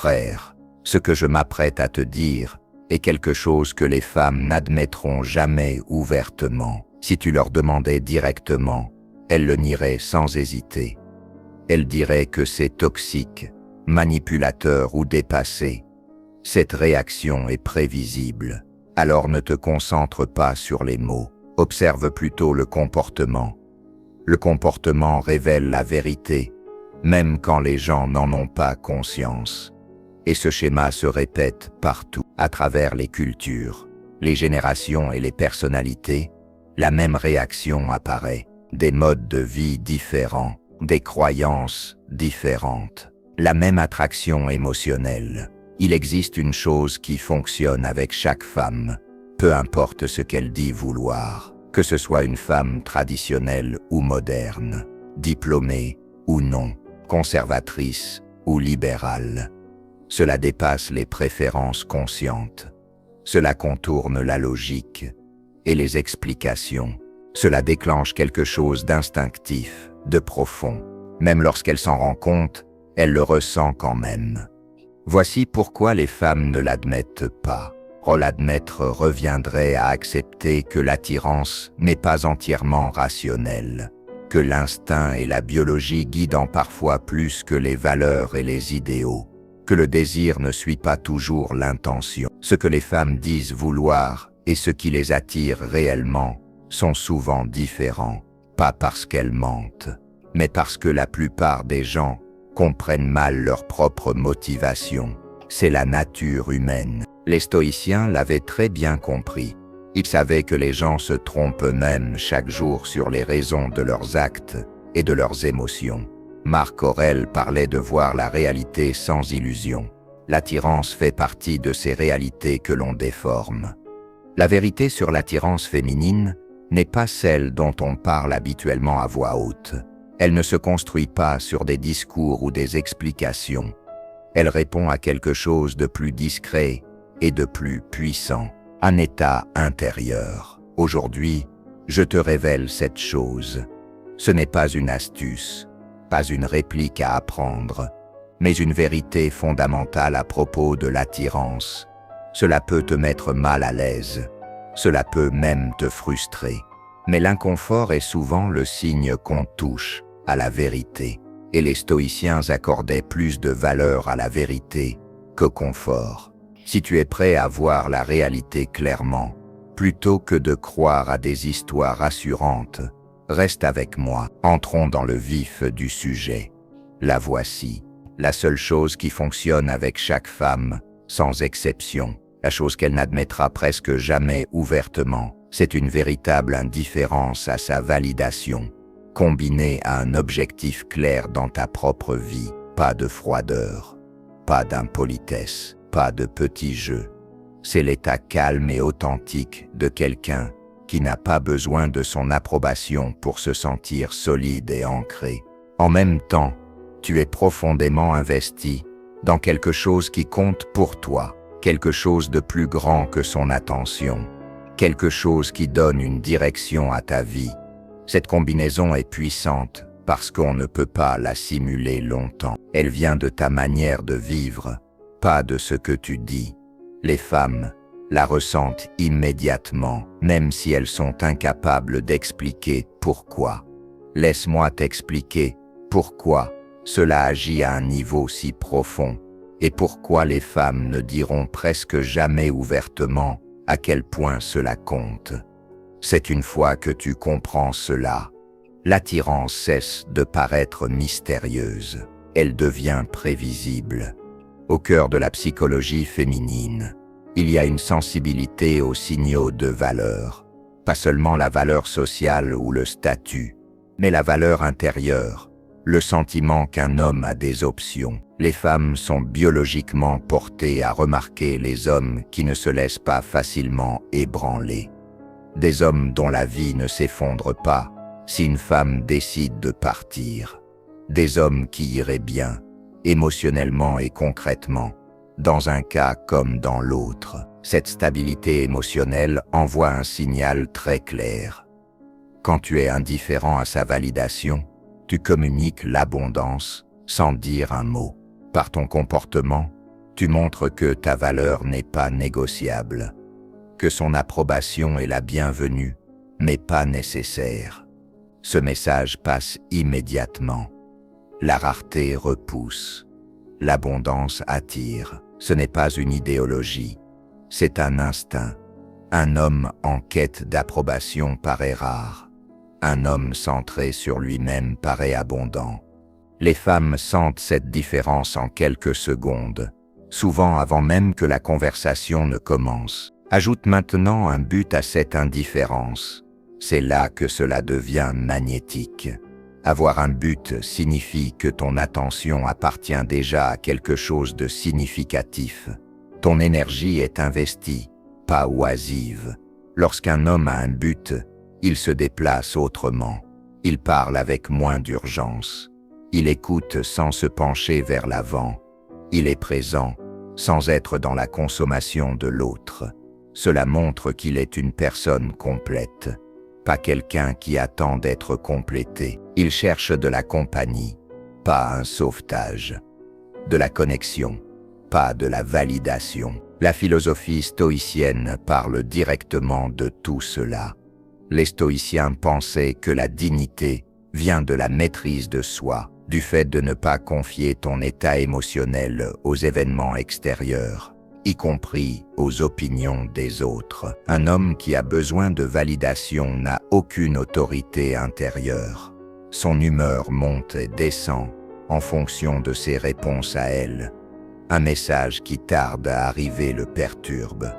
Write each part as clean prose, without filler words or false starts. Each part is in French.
Frère, ce que je m'apprête à te dire est quelque chose que les femmes n'admettront jamais ouvertement. Si tu leur demandais directement, elles le nieraient sans hésiter. Elles diraient que c'est toxique, manipulateur ou dépassé. Cette réaction est prévisible. Alors ne te concentre pas sur les mots, observe plutôt le comportement. Le comportement révèle la vérité, même quand les gens n'en ont pas conscience. Et ce schéma se répète partout, à travers les cultures, les générations et les personnalités. La même réaction apparaît, des modes de vie différents, des croyances différentes, la même attraction émotionnelle. Il existe une chose qui fonctionne avec chaque femme, peu importe ce qu'elle dit vouloir, que ce soit une femme traditionnelle ou moderne, diplômée ou non, conservatrice ou libérale. Cela dépasse les préférences conscientes. Cela contourne la logique et les explications. Cela déclenche quelque chose d'instinctif, de profond. Même lorsqu'elle s'en rend compte, elle le ressent quand même. Voici pourquoi les femmes ne l'admettent pas. L'admettre reviendrait à accepter que l'attirance n'est pas entièrement rationnelle, que l'instinct et la biologie guident parfois plus que les valeurs et les idéaux, que le désir ne suit pas toujours l'intention. Ce que les femmes disent vouloir et ce qui les attire réellement sont souvent différents, pas parce qu'elles mentent, mais parce que la plupart des gens comprennent mal leur propre motivation. C'est la nature humaine. Les stoïciens l'avaient très bien compris. Ils savaient que les gens se trompent eux-mêmes chaque jour sur les raisons de leurs actes et de leurs émotions. Marc Aurèle parlait de voir la réalité sans illusion. L'attirance fait partie de ces réalités que l'on déforme. La vérité sur l'attirance féminine n'est pas celle dont on parle habituellement à voix haute. Elle ne se construit pas sur des discours ou des explications. Elle répond à quelque chose de plus discret et de plus puissant, un état intérieur. Aujourd'hui, je te révèle cette chose. Ce n'est pas une astuce, pas une réplique à apprendre, mais une vérité fondamentale à propos de l'attirance. Cela peut te mettre mal à l'aise, cela peut même te frustrer. Mais l'inconfort est souvent le signe qu'on touche à la vérité. Et les stoïciens accordaient plus de valeur à la vérité qu'au confort. Si tu es prêt à voir la réalité clairement, plutôt que de croire à des histoires rassurantes, reste avec moi. Entrons dans le vif du sujet. La voici, la seule chose qui fonctionne avec chaque femme, sans exception, la chose qu'elle n'admettra presque jamais ouvertement, c'est une véritable indifférence à sa validation, combinée à un objectif clair dans ta propre vie, pas de froideur, pas d'impolitesse, pas de petits jeux. C'est l'état calme et authentique de quelqu'un qui n'a pas besoin de son approbation pour se sentir solide et ancré. En même temps, tu es profondément investi dans quelque chose qui compte pour toi, quelque chose de plus grand que son attention, quelque chose qui donne une direction à ta vie. Cette combinaison est puissante parce qu'on ne peut pas la simuler longtemps. Elle vient de ta manière de vivre, pas de ce que tu dis. Les femmes la ressentent immédiatement, même si elles sont incapables d'expliquer pourquoi. Laisse-moi t'expliquer pourquoi cela agit à un niveau si profond et pourquoi les femmes ne diront presque jamais ouvertement à quel point cela compte. C'est une fois que tu comprends cela, l'attirance cesse de paraître mystérieuse. Elle devient prévisible. Au cœur de la psychologie féminine, il y a une sensibilité aux signaux de valeur. Pas seulement la valeur sociale ou le statut, mais la valeur intérieure, le sentiment qu'un homme a des options. Les femmes sont biologiquement portées à remarquer les hommes qui ne se laissent pas facilement ébranler. Des hommes dont la vie ne s'effondre pas si une femme décide de partir. Des hommes qui iraient bien, émotionnellement et concrètement, dans un cas comme dans l'autre. Cette stabilité émotionnelle envoie un signal très clair. Quand tu es indifférent à sa validation, tu communiques l'abondance sans dire un mot. Par ton comportement, Tu montres que ta valeur n'est pas négociable, que son approbation est la bienvenue, mais pas nécessaire. Ce message passe immédiatement. La rareté repousse. L'abondance attire. Ce n'est pas une idéologie, c'est un instinct. Un homme en quête d'approbation paraît rare. Un homme centré sur lui-même paraît abondant. Les femmes sentent cette différence en quelques secondes, souvent avant même que la conversation ne commence. Ajoute maintenant un but à cette indifférence. C'est là que cela devient magnétique. Avoir un but signifie que ton attention appartient déjà à quelque chose de significatif. Ton énergie est investie, pas oisive. Lorsqu'un homme a un but, il se déplace autrement. Il parle avec moins d'urgence. Il écoute sans se pencher vers l'avant. Il est présent, sans être dans la consommation de l'autre. Cela montre qu'il est une personne complète, pas quelqu'un qui attend d'être complété. Il cherche de la compagnie, pas un sauvetage. De la connexion, pas de la validation. La philosophie stoïcienne parle directement de tout cela. Les stoïciens pensaient que la dignité vient de la maîtrise de soi, du fait de ne pas confier ton état émotionnel aux événements extérieurs, y compris aux opinions des autres. Un homme qui a besoin de validation n'a aucune autorité intérieure. Son humeur monte et descend en fonction de ses réponses à elle. Un message qui tarde à arriver le perturbe.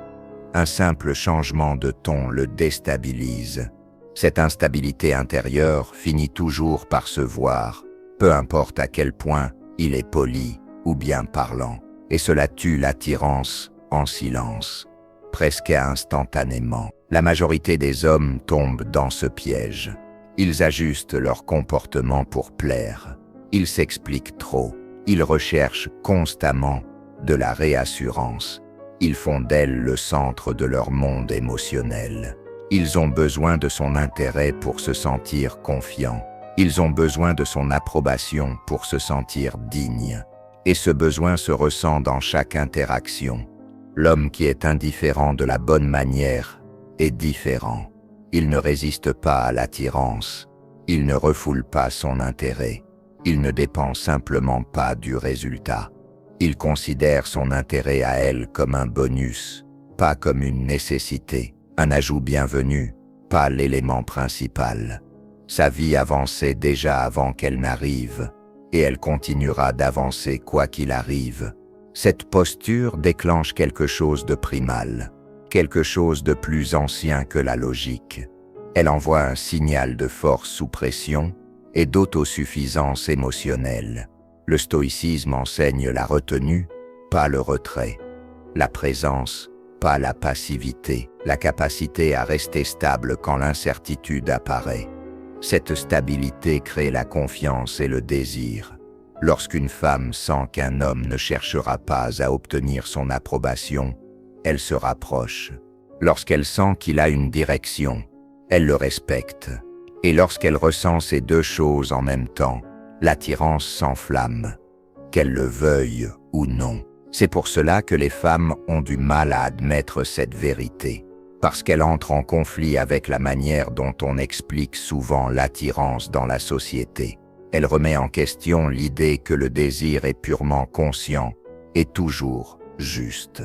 Un simple changement de ton le déstabilise. Cette instabilité intérieure finit toujours par se voir, peu importe à quel point il est poli ou bien parlant. Et cela tue l'attirance en silence, presque instantanément. La majorité des hommes tombent dans ce piège. Ils ajustent leur comportement pour plaire. Ils s'expliquent trop. Ils recherchent constamment de la réassurance. Ils font d'elle le centre de leur monde émotionnel. Ils ont besoin de son intérêt pour se sentir confiants. Ils ont besoin de son approbation pour se sentir dignes. Et ce besoin se ressent dans chaque interaction. L'homme qui est indifférent de la bonne manière est différent. Il ne résiste pas à l'attirance. Il ne refoule pas son intérêt. Il ne dépend simplement pas du résultat. Il considère son intérêt à elle comme un bonus, pas comme une nécessité, un ajout bienvenu, pas l'élément principal. Sa vie avançait déjà avant qu'elle n'arrive, et elle continuera d'avancer quoi qu'il arrive. Cette posture déclenche quelque chose de primal, quelque chose de plus ancien que la logique. Elle envoie un signal de force sous pression et d'autosuffisance émotionnelle. Le stoïcisme enseigne la retenue, pas le retrait. La présence, pas la passivité. La capacité à rester stable quand l'incertitude apparaît. Cette stabilité crée la confiance et le désir. Lorsqu'une femme sent qu'un homme ne cherchera pas à obtenir son approbation, elle se rapproche. Lorsqu'elle sent qu'il a une direction, elle le respecte. Et lorsqu'elle ressent ces deux choses en même temps, l'attirance s'enflamme, qu'elle le veuille ou non. C'est pour cela que les femmes ont du mal à admettre cette vérité, parce qu'elle entre en conflit avec la manière dont on explique souvent l'attirance dans la société. Elle remet en question l'idée que le désir est purement conscient et toujours juste.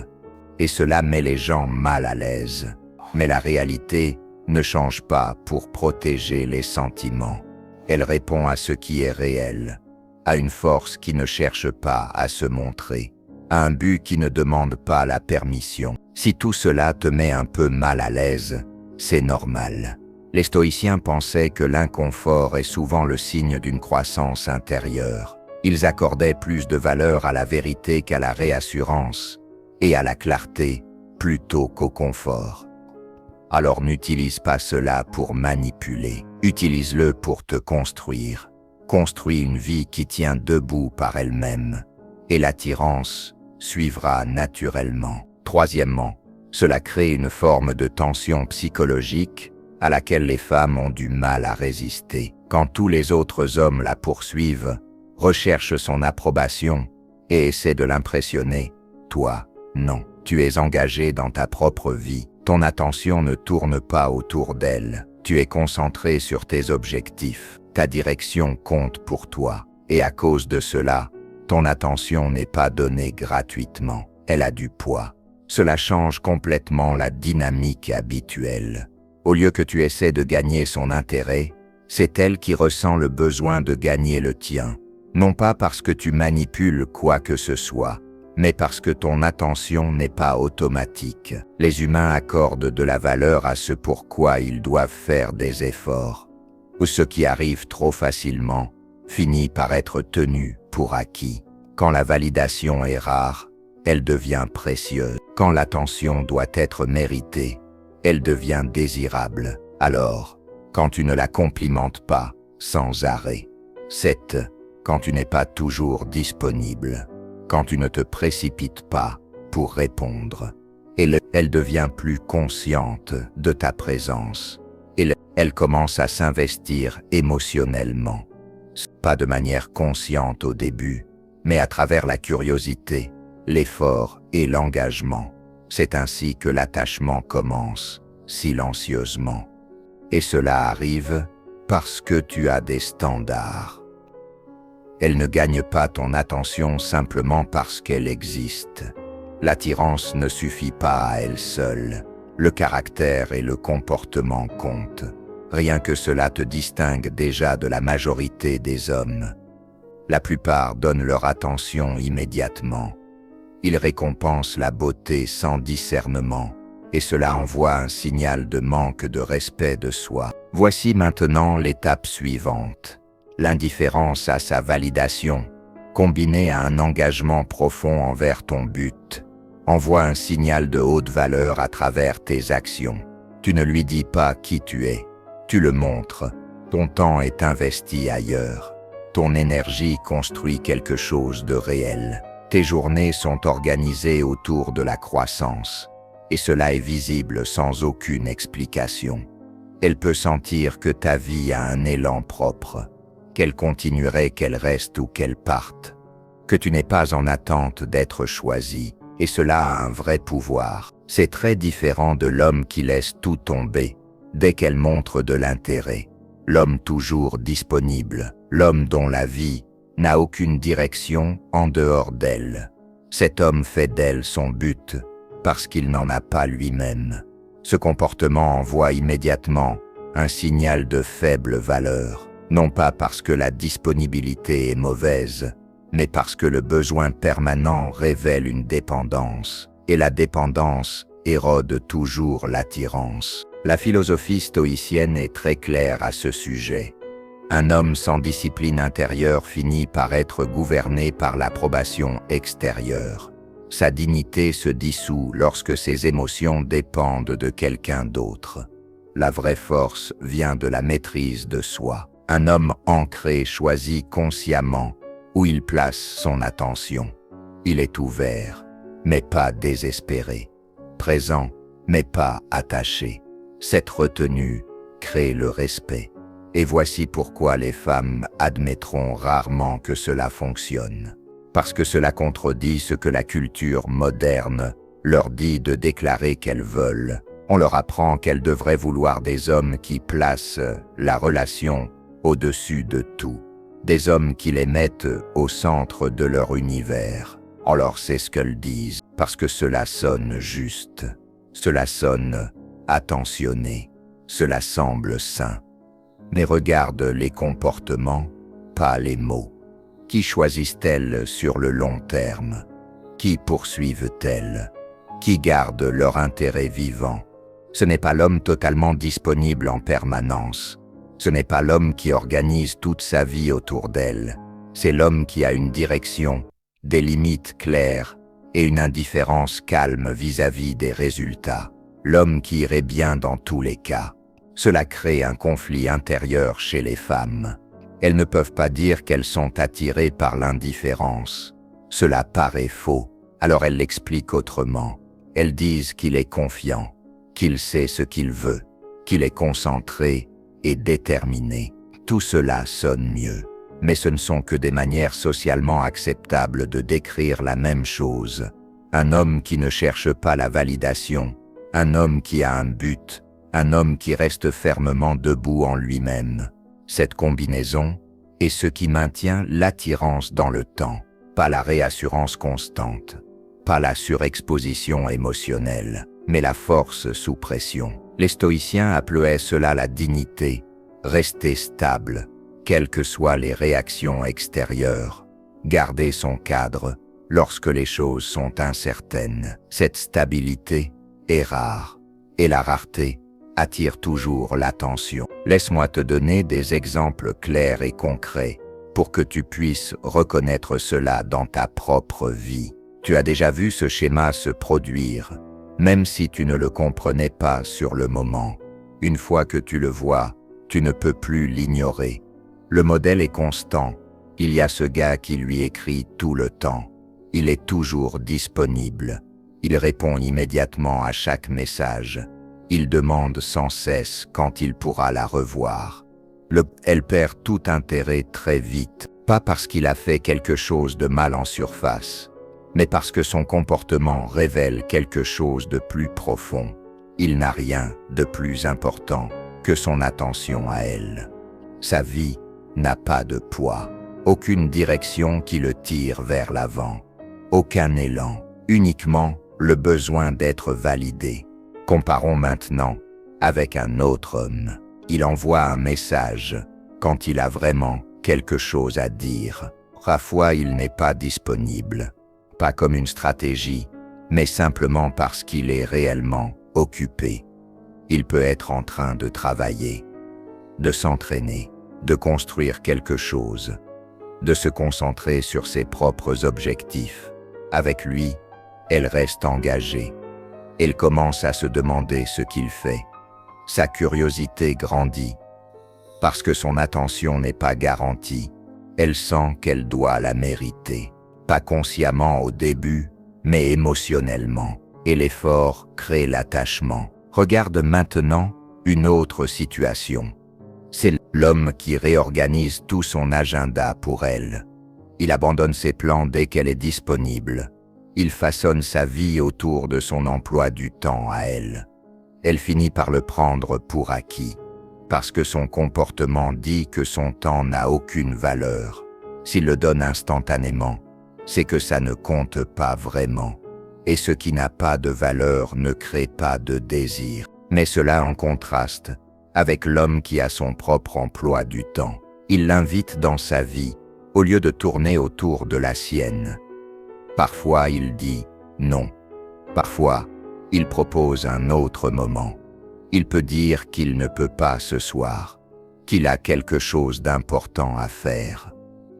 Et cela met les gens mal à l'aise. Mais la réalité ne change pas pour protéger les sentiments. Elle répond à ce qui est réel, à une force qui ne cherche pas à se montrer, à un but qui ne demande pas la permission. Si tout cela te met un peu mal à l'aise, c'est normal. Les stoïciens pensaient que l'inconfort est souvent le signe d'une croissance intérieure. Ils accordaient plus de valeur à la vérité qu'à la réassurance, et à la clarté plutôt qu'au confort. Alors n'utilise pas cela pour manipuler, utilise-le pour te construire. Construis une vie qui tient debout par elle-même, et l'attirance suivra naturellement. Troisièmement, cela crée une forme de tension psychologique à laquelle les femmes ont du mal à résister. Quand tous les autres hommes la poursuivent, recherchent son approbation et essaient de l'impressionner, toi. Non, tu es engagé dans ta propre vie. Ton attention ne tourne pas autour d'elle. Tu es concentré sur tes objectifs. Ta direction compte pour toi. Et à cause de cela, ton attention n'est pas donnée gratuitement. Elle a du poids. Cela change complètement la dynamique habituelle. Au lieu que tu essaies de gagner son intérêt, c'est elle qui ressent le besoin de gagner le tien. Non pas parce que tu manipules quoi que ce soit, mais parce que ton attention n'est pas automatique. Les humains accordent de la valeur à ce pourquoi ils doivent faire des efforts. Ou ce qui arrive trop facilement finit par être tenu pour acquis. Quand la validation est rare, elle devient précieuse. Quand l'attention doit être méritée, elle devient désirable. Alors, quand tu ne la complimentes pas sans arrêt. 7. Quand tu n'es pas toujours disponible. Quand tu ne te précipites pas pour répondre. Elle devient plus consciente de ta présence. Elle commence à s'investir émotionnellement. Pas de manière consciente au début, mais à travers la curiosité, l'effort et l'engagement. C'est ainsi que l'attachement commence, silencieusement. Et cela arrive parce que tu as des standards. Elle ne gagne pas ton attention simplement parce qu'elle existe. L'attirance ne suffit pas à elle seule. Le caractère et le comportement comptent. Rien que cela te distingue déjà de la majorité des hommes. La plupart donnent leur attention immédiatement. Ils récompensent la beauté sans discernement, et cela envoie un signal de manque de respect de soi. Voici maintenant l'étape suivante. L'indifférence à sa validation, combinée à un engagement profond envers ton but, envoie un signal de haute valeur à travers tes actions. Tu ne lui dis pas qui tu es, tu le montres. Ton temps est investi ailleurs. Ton énergie construit quelque chose de réel. Tes journées sont organisées autour de la croissance, et cela est visible sans aucune explication. Elle peut sentir que ta vie a un élan propre, qu'elle continuerait qu'elle reste ou qu'elle parte, que tu n'es pas en attente d'être choisi, et cela a un vrai pouvoir. C'est très différent de l'homme qui laisse tout tomber dès qu'elle montre de l'intérêt. L'homme toujours disponible, l'homme dont la vie n'a aucune direction en dehors d'elle. Cet homme fait d'elle son but parce qu'il n'en a pas lui-même. Ce comportement envoie immédiatement un signal de faible valeur, non pas parce que la disponibilité est mauvaise, mais parce que le besoin permanent révèle une dépendance, et la dépendance érode toujours l'attirance. La philosophie stoïcienne est très claire à ce sujet. Un homme sans discipline intérieure finit par être gouverné par l'approbation extérieure. Sa dignité se dissout lorsque ses émotions dépendent de quelqu'un d'autre. La vraie force vient de la maîtrise de soi. Un homme ancré choisit consciemment où il place son attention. Il est ouvert, mais pas désespéré. Présent, mais pas attaché. Cette retenue crée le respect. Et voici pourquoi les femmes admettront rarement que cela fonctionne. Parce que cela contredit ce que la culture moderne leur dit de déclarer qu'elles veulent. On leur apprend qu'elles devraient vouloir des hommes qui placent la relation au-dessus de tout. Des hommes qui les mettent au centre de leur univers. Alors c'est ce qu'elles disent, parce que cela sonne juste. Cela sonne attentionné. Cela semble sain. Mais regarde les comportements, pas les mots. Qui choisissent-elles sur le long terme? Qui poursuivent-elles? Qui gardent leur intérêt vivant? Ce n'est pas l'homme totalement disponible en permanence. Ce n'est pas l'homme qui organise toute sa vie autour d'elle. C'est l'homme qui a une direction, des limites claires et une indifférence calme vis-à-vis des résultats. L'homme qui irait bien dans tous les cas. Cela crée un conflit intérieur chez les femmes. Elles ne peuvent pas dire qu'elles sont attirées par l'indifférence. Cela paraît faux, alors elles l'expliquent autrement. Elles disent qu'il est confiant, qu'il sait ce qu'il veut, qu'il est concentré et déterminé. Tout cela sonne mieux, mais ce ne sont que des manières socialement acceptables de décrire la même chose. Un homme qui ne cherche pas la validation, un homme qui a un but, un homme qui reste fermement debout en lui-même. Cette combinaison est ce qui maintient l'attirance dans le temps, pas la réassurance constante, pas la surexposition émotionnelle, mais la force sous pression. Les stoïciens appelaient cela la dignité, rester stable, quelles que soient les réactions extérieures, garder son cadre lorsque les choses sont incertaines. Cette stabilité est rare, et la rareté attire toujours l'attention. Laisse-moi te donner des exemples clairs et concrets pour que tu puisses reconnaître cela dans ta propre vie. Tu as déjà vu ce schéma se produire, même si tu ne le comprenais pas sur le moment. Une fois que tu le vois, tu ne peux plus l'ignorer. Le modèle est constant. Il y a ce gars qui lui écrit tout le temps. Il est toujours disponible. Il répond immédiatement à chaque message. Il demande sans cesse quand il pourra la revoir. Elle perd tout intérêt très vite, pas parce qu'il a fait quelque chose de mal en surface, mais parce que son comportement révèle quelque chose de plus profond. Il n'a rien de plus important que son attention à elle. Sa vie n'a pas de poids, aucune direction qui le tire vers l'avant, aucun élan, uniquement le besoin d'être validé. Comparons maintenant avec un autre homme. Il envoie un message quand il a vraiment quelque chose à dire. Parfois, il n'est pas disponible, pas comme une stratégie, mais simplement parce qu'il est réellement occupé. Il peut être en train de travailler, de s'entraîner, de construire quelque chose, de se concentrer sur ses propres objectifs. Avec lui, elle reste engagée. Elle commence à se demander ce qu'il fait. Sa curiosité grandit. Parce que son attention n'est pas garantie, elle sent qu'elle doit la mériter. Pas consciemment au début, mais émotionnellement. Et l'effort crée l'attachement. Regarde maintenant une autre situation. C'est l'homme qui réorganise tout son agenda pour elle. Il abandonne ses plans dès qu'elle est disponible. Il façonne sa vie autour de son emploi du temps à elle. Elle finit par le prendre pour acquis, parce que son comportement dit que son temps n'a aucune valeur. S'il le donne instantanément, c'est que ça ne compte pas vraiment. Et ce qui n'a pas de valeur ne crée pas de désir. Mais cela en contraste avec l'homme qui a son propre emploi du temps. Il l'invite dans sa vie, au lieu de tourner autour de la sienne. Parfois il dit non. Parfois, il propose un autre moment. Il peut dire qu'il ne peut pas ce soir, qu'il a quelque chose d'important à faire.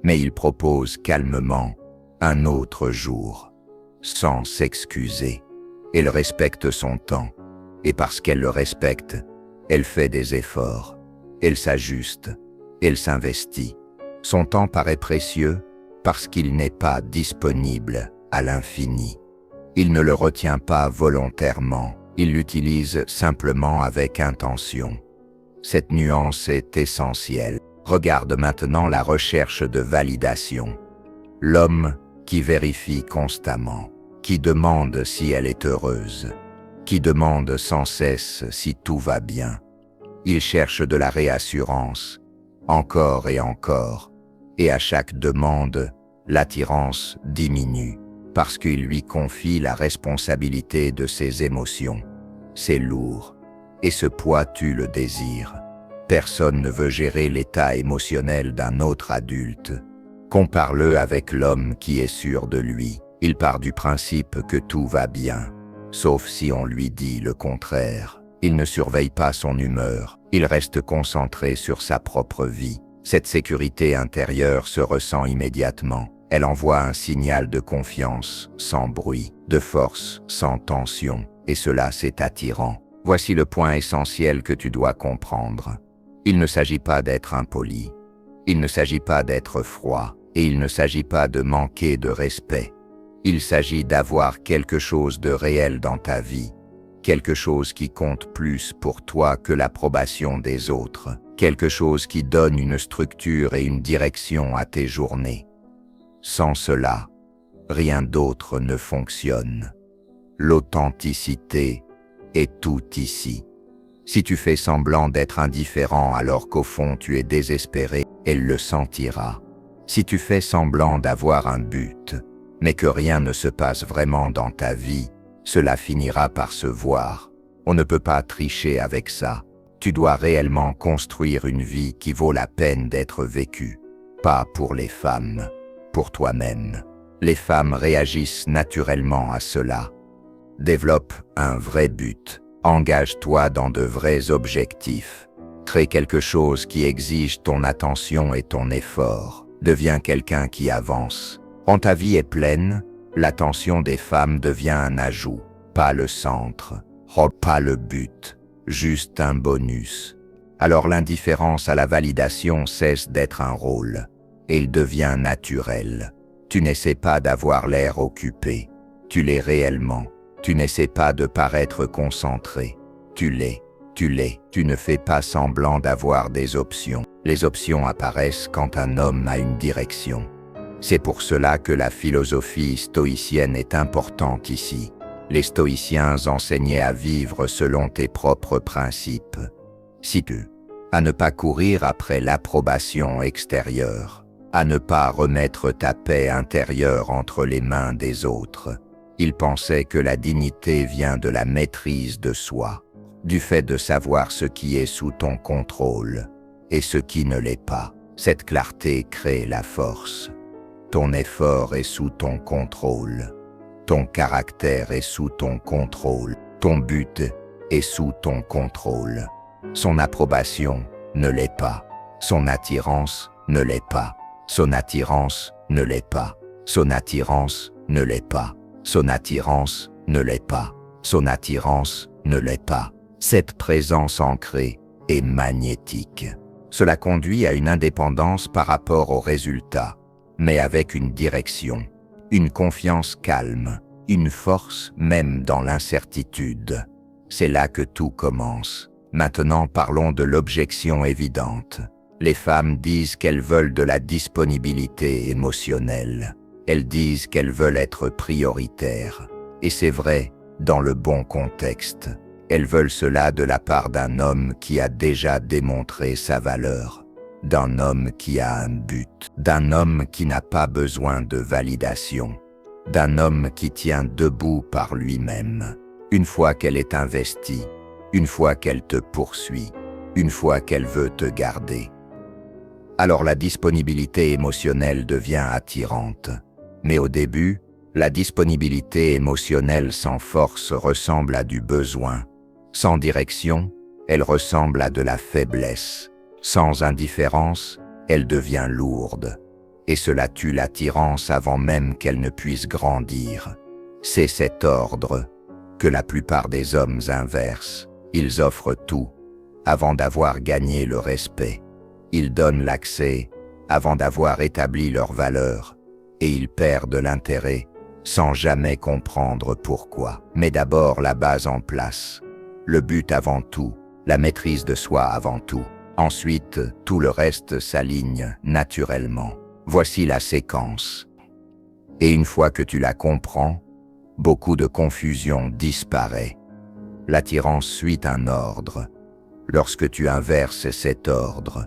Mais il propose calmement un autre jour, sans s'excuser. Elle respecte son temps, et parce qu'elle le respecte, elle fait des efforts. Elle s'ajuste, elle s'investit. Son temps paraît précieux parce qu'il n'est pas disponible à l'infini. Il ne le retient pas volontairement, il l'utilise simplement avec intention. Cette nuance est essentielle. Regarde maintenant la recherche de validation. L'homme qui vérifie constamment, qui demande si elle est heureuse, qui demande sans cesse si tout va bien. Il cherche de la réassurance, encore et encore, et à chaque demande, l'attirance diminue, parce qu'il lui confie la responsabilité de ses émotions. C'est lourd, et ce poids tue le désir. Personne ne veut gérer l'état émotionnel d'un autre adulte. Compare-le avec l'homme qui est sûr de lui. Il part du principe que tout va bien, sauf si on lui dit le contraire. Il ne surveille pas son humeur, il reste concentré sur sa propre vie. Cette sécurité intérieure se ressent immédiatement. Elle envoie un signal de confiance, sans bruit, de force, sans tension, et cela c'est attirant. Voici le point essentiel que tu dois comprendre. Il ne s'agit pas d'être impoli, il ne s'agit pas d'être froid, et il ne s'agit pas de manquer de respect. Il s'agit d'avoir quelque chose de réel dans ta vie, quelque chose qui compte plus pour toi que l'approbation des autres, quelque chose qui donne une structure et une direction à tes journées. Sans cela, rien d'autre ne fonctionne. L'authenticité est tout ici. Si tu fais semblant d'être indifférent alors qu'au fond tu es désespéré, elle le sentira. Si tu fais semblant d'avoir un but, mais que rien ne se passe vraiment dans ta vie, cela finira par se voir. On ne peut pas tricher avec ça. Tu dois réellement construire une vie qui vaut la peine d'être vécue. Pas pour les femmes, pour toi-même. Les femmes réagissent naturellement à cela. Développe un vrai but. Engage-toi dans de vrais objectifs. Crée quelque chose qui exige ton attention et ton effort. Deviens quelqu'un qui avance. Quand ta vie est pleine, l'attention des femmes devient un ajout, pas le centre, pas le but, juste un bonus. Alors l'indifférence à la validation cesse d'être un rôle, et il devient naturel. Tu n'essaies pas d'avoir l'air occupé, tu l'es réellement. Tu n'essaies pas de paraître concentré, tu l'es. Tu ne fais pas semblant d'avoir des options. Les options apparaissent quand un homme a une direction. C'est pour cela que la philosophie stoïcienne est importante ici. Les stoïciens enseignaient à vivre selon tes propres principes. Si tu, à ne pas courir après l'approbation extérieure, à ne pas remettre ta paix intérieure entre les mains des autres. Ils pensaient que la dignité vient de la maîtrise de soi, du fait de savoir ce qui est sous ton contrôle et ce qui ne l'est pas. Cette clarté crée la force. Ton effort est sous ton contrôle. Ton caractère est sous ton contrôle. Ton but est sous ton contrôle. Son approbation ne l'est pas. Son attirance ne l'est pas. Son attirance ne l'est pas. Son attirance ne l'est pas. Son attirance ne l'est pas. Son attirance ne l'est pas. Cette présence ancrée est magnétique. Cela conduit à une indépendance par rapport aux résultats, mais avec une direction, une confiance calme, une force même dans l'incertitude. C'est là que tout commence. Maintenant parlons de l'objection évidente. Les femmes disent qu'elles veulent de la disponibilité émotionnelle. Elles disent qu'elles veulent être prioritaires. Et c'est vrai, dans le bon contexte. Elles veulent cela de la part d'un homme qui a déjà démontré sa valeur, d'un homme qui a un but, d'un homme qui n'a pas besoin de validation, d'un homme qui tient debout par lui-même. Une fois qu'elle est investie, une fois qu'elle te poursuit, une fois qu'elle veut te garder. Alors la disponibilité émotionnelle devient attirante. Mais au début, la disponibilité émotionnelle sans force ressemble à du besoin. Sans direction, elle ressemble à de la faiblesse. Sans indifférence, elle devient lourde. Et cela tue l'attirance avant même qu'elle ne puisse grandir. C'est cet ordre que la plupart des hommes inversent. Ils offrent tout avant d'avoir gagné le respect. Ils donnent l'accès avant d'avoir établi leur valeur. Et ils perdent l'intérêt sans jamais comprendre pourquoi. Mais d'abord la base en place. Le but avant tout, la maîtrise de soi avant tout. Ensuite, tout le reste s'aligne naturellement. Voici la séquence. Et une fois que tu la comprends, beaucoup de confusion disparaît. L'attirance suit un ordre. Lorsque tu inverses cet ordre,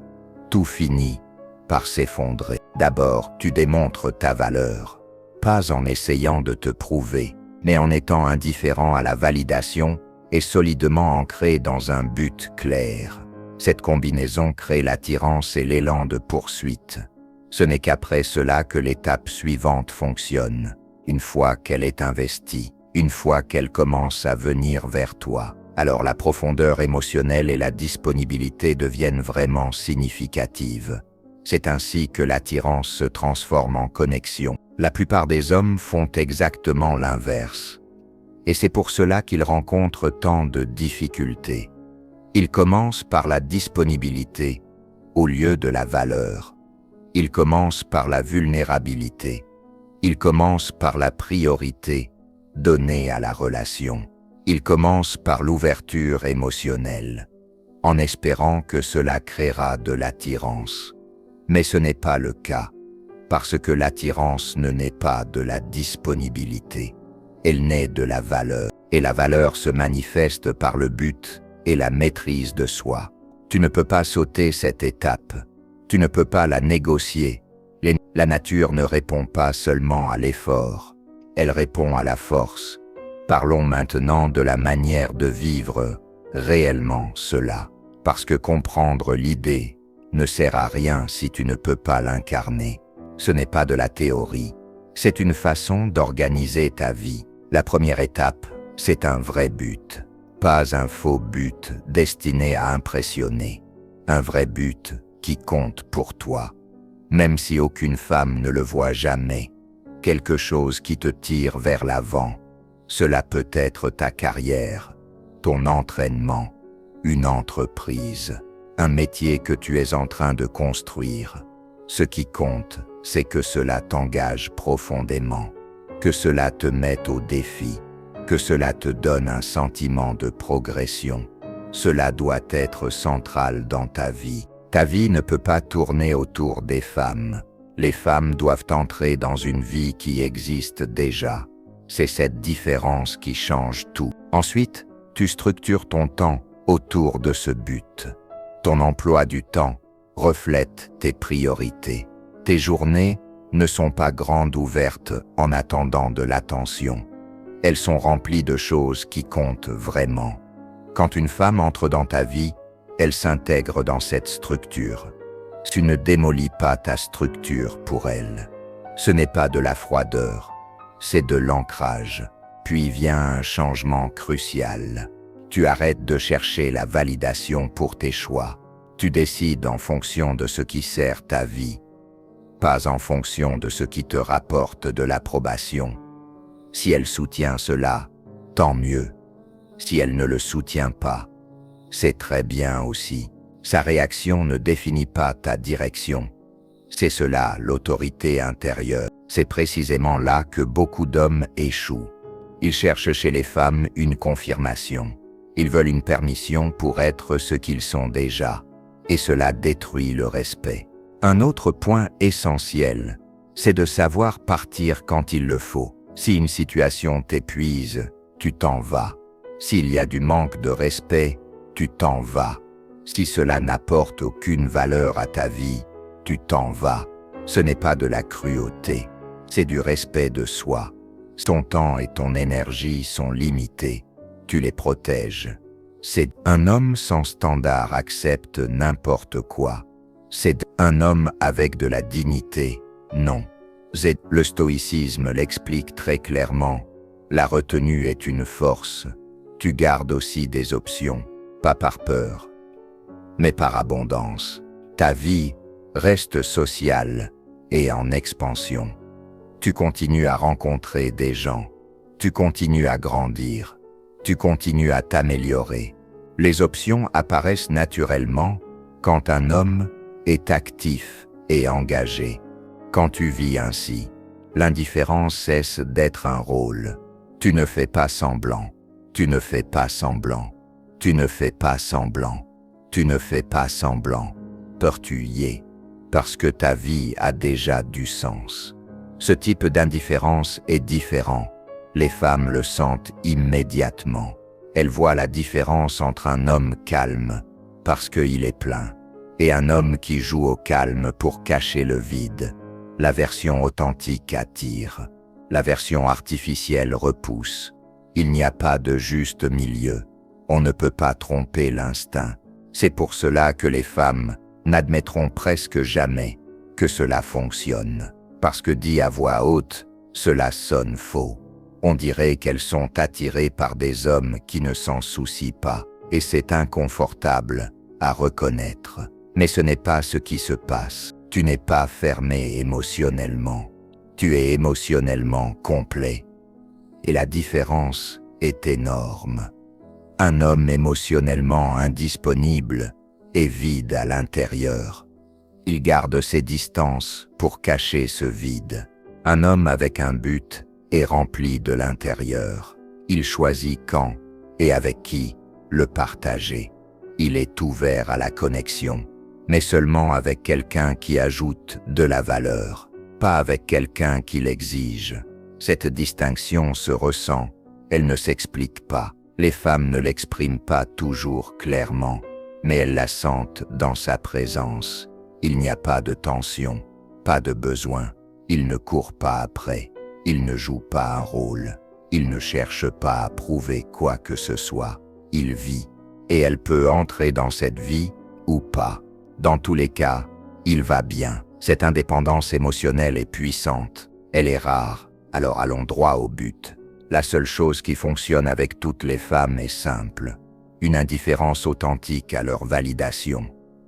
tout finit par s'effondrer. D'abord, tu démontres ta valeur, pas en essayant de te prouver, mais en étant indifférent à la validation et solidement ancré dans un but clair. Cette combinaison crée l'attirance et l'élan de poursuite. Ce n'est qu'après cela que l'étape suivante fonctionne. Une fois qu'elle est investie, une fois qu'elle commence à venir vers toi, alors la profondeur émotionnelle et la disponibilité deviennent vraiment significatives. C'est ainsi que l'attirance se transforme en connexion. La plupart des hommes font exactement l'inverse. Et c'est pour cela qu'ils rencontrent tant de difficultés. Ils commencent par la disponibilité au lieu de la valeur. Ils commencent par la vulnérabilité. Ils commencent par la priorité donnée à la relation. Ils commencent par l'ouverture émotionnelle, en espérant que cela créera de l'attirance. Mais ce n'est pas le cas, parce que l'attirance ne naît pas de la disponibilité. Elle naît de la valeur, et la valeur se manifeste par le but et la maîtrise de soi. Tu ne peux pas sauter cette étape. Tu ne peux pas la négocier. La nature ne répond pas seulement à l'effort, elle répond à la force. Parlons maintenant de la manière de vivre réellement cela, parce que comprendre l'idée ne sert à rien si tu ne peux pas l'incarner. Ce n'est pas de la théorie, c'est une façon d'organiser ta vie. La première étape, c'est un vrai but, pas un faux but destiné à impressionner. Un vrai but qui compte pour toi, même si aucune femme ne le voit jamais. Quelque chose qui te tire vers l'avant. Cela peut être ta carrière, ton entraînement, une entreprise, un métier que tu es en train de construire. Ce qui compte, c'est que cela t'engage profondément, que cela te mette au défi, que cela te donne un sentiment de progression. Cela doit être central dans ta vie. Ta vie ne peut pas tourner autour des femmes. Les femmes doivent entrer dans une vie qui existe déjà. C'est cette différence qui change tout. Ensuite, tu structures ton temps autour de ce but. Ton emploi du temps reflète tes priorités. Tes journées ne sont pas grandes ouvertes en attendant de l'attention. Elles sont remplies de choses qui comptent vraiment. Quand une femme entre dans ta vie, elle s'intègre dans cette structure. Tu ne démolis pas ta structure pour elle. Ce n'est pas de la froideur, c'est de l'ancrage. Puis vient un changement crucial. Tu arrêtes de chercher la validation pour tes choix. Tu décides en fonction de ce qui sert ta vie, pas en fonction de ce qui te rapporte de l'approbation. Si elle soutient cela, tant mieux. Si elle ne le soutient pas, c'est très bien aussi. Sa réaction ne définit pas ta direction. C'est cela, l'autorité intérieure. C'est précisément là que beaucoup d'hommes échouent. Ils cherchent chez les femmes une confirmation. Ils veulent une permission pour être ce qu'ils sont déjà. Et cela détruit le respect. Un autre point essentiel, c'est de savoir partir quand il le faut. Si une situation t'épuise, tu t'en vas. S'il y a du manque de respect, tu t'en vas. Si cela n'apporte aucune valeur à ta vie, tu t'en vas. Ce n'est pas de la cruauté, c'est du respect de soi. Ton temps et ton énergie sont limités. Tu les protèges. C'est un homme sans standard accepte n'importe quoi. C'est un homme avec de la dignité, non. Le stoïcisme l'explique très clairement. La retenue est une force. Tu gardes aussi des options, pas par peur, mais par abondance. Ta vie reste sociale et en expansion. Tu continues à rencontrer des gens. Tu continues à grandir. Tu continues à t'améliorer. Les options apparaissent naturellement quand un homme est actif et engagé. Quand tu vis ainsi, l'indifférence cesse d'être un rôle. Tu ne fais pas semblant. Tu ne fais pas semblant. Tu ne fais pas semblant. Tu ne fais pas semblant. Tu y es, parce que ta vie a déjà du sens. Ce type d'indifférence est différent. Les femmes le sentent immédiatement. Elles voient la différence entre un homme calme, parce qu'il est plein, et un homme qui joue au calme pour cacher le vide. La version authentique attire. La version artificielle repousse. Il n'y a pas de juste milieu. On ne peut pas tromper l'instinct. C'est pour cela que les femmes n'admettront presque jamais que cela fonctionne. Parce que dit à voix haute, cela sonne faux. On dirait qu'elles sont attirées par des hommes qui ne s'en soucient pas. Et c'est inconfortable à reconnaître. Mais ce n'est pas ce qui se passe. Tu n'es pas fermé émotionnellement. Tu es émotionnellement complet. Et la différence est énorme. Un homme émotionnellement indisponible est vide à l'intérieur. Il garde ses distances pour cacher ce vide. Un homme avec un but est rempli de l'intérieur. Il choisit quand et avec qui le partager. Il est ouvert à la connexion, mais seulement avec quelqu'un qui ajoute de la valeur. pas avec quelqu'un qui l'exige. Cette distinction se ressent, elle ne s'explique pas. Les femmes ne l'expriment pas toujours clairement, mais elles la sentent dans sa présence. Il n'y a pas de tension, pas de besoin. Il ne court pas après, il ne joue pas un rôle, il ne cherche pas à prouver quoi que ce soit. Il vit, et elle peut entrer dans cette vie ou pas. Dans tous les cas, il va bien. Cette indépendance émotionnelle est puissante, elle est rare, alors allons droit au but. La seule chose qui fonctionne avec toutes les femmes est simple. Une indifférence authentique à leur validation,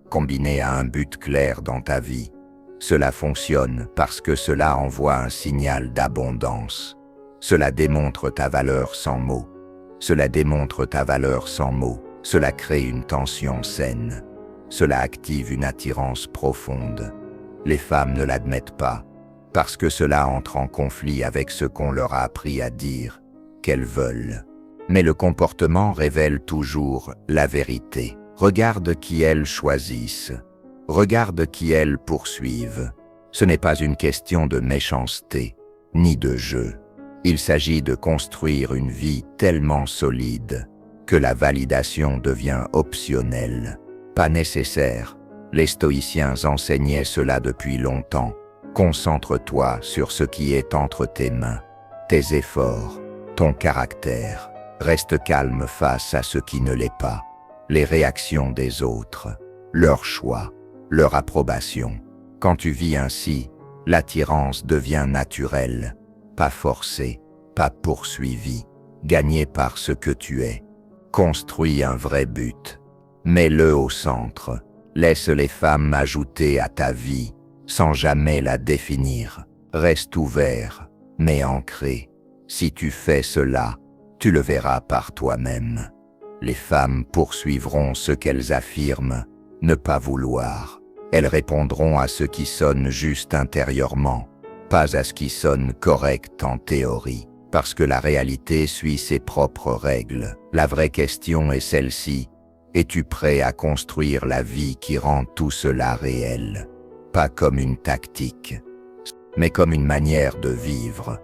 combinée à un but clair dans ta vie. Cela fonctionne parce que cela envoie un signal d'abondance. Cela démontre ta valeur sans mots. Cela démontre ta valeur sans mots. Cela crée une tension saine. Cela active une attirance profonde. Les femmes ne l'admettent pas, parce que cela entre en conflit avec ce qu'on leur a appris à dire, qu'elles veulent. Mais le comportement révèle toujours la vérité. Regarde qui elles choisissent. Regarde qui elles poursuivent. Ce n'est pas une question de méchanceté, ni de jeu. Il s'agit de construire une vie tellement solide que la validation devient optionnelle, pas nécessaire. Les stoïciens enseignaient cela depuis longtemps. Concentre-toi sur ce qui est entre tes mains, tes efforts, ton caractère. Reste calme face à ce qui ne l'est pas. Les réactions des autres, leur choix, leur approbation. Quand tu vis ainsi, l'attirance devient naturelle, pas forcée, pas poursuivie, gagnée par ce que tu es. Construis un vrai but. Mets-le au centre. Laisse les femmes ajouter à ta vie, sans jamais la définir. Reste ouvert, mais ancré. Si tu fais cela, tu le verras par toi-même. Les femmes poursuivront ce qu'elles affirment, ne pas vouloir. Elles répondront à ce qui sonne juste intérieurement, pas à ce qui sonne correct en théorie, parce que la réalité suit ses propres règles. La vraie question est celle-ci. Es-tu prêt à construire la vie qui rend tout cela réel? Pas comme une tactique, mais comme une manière de vivre.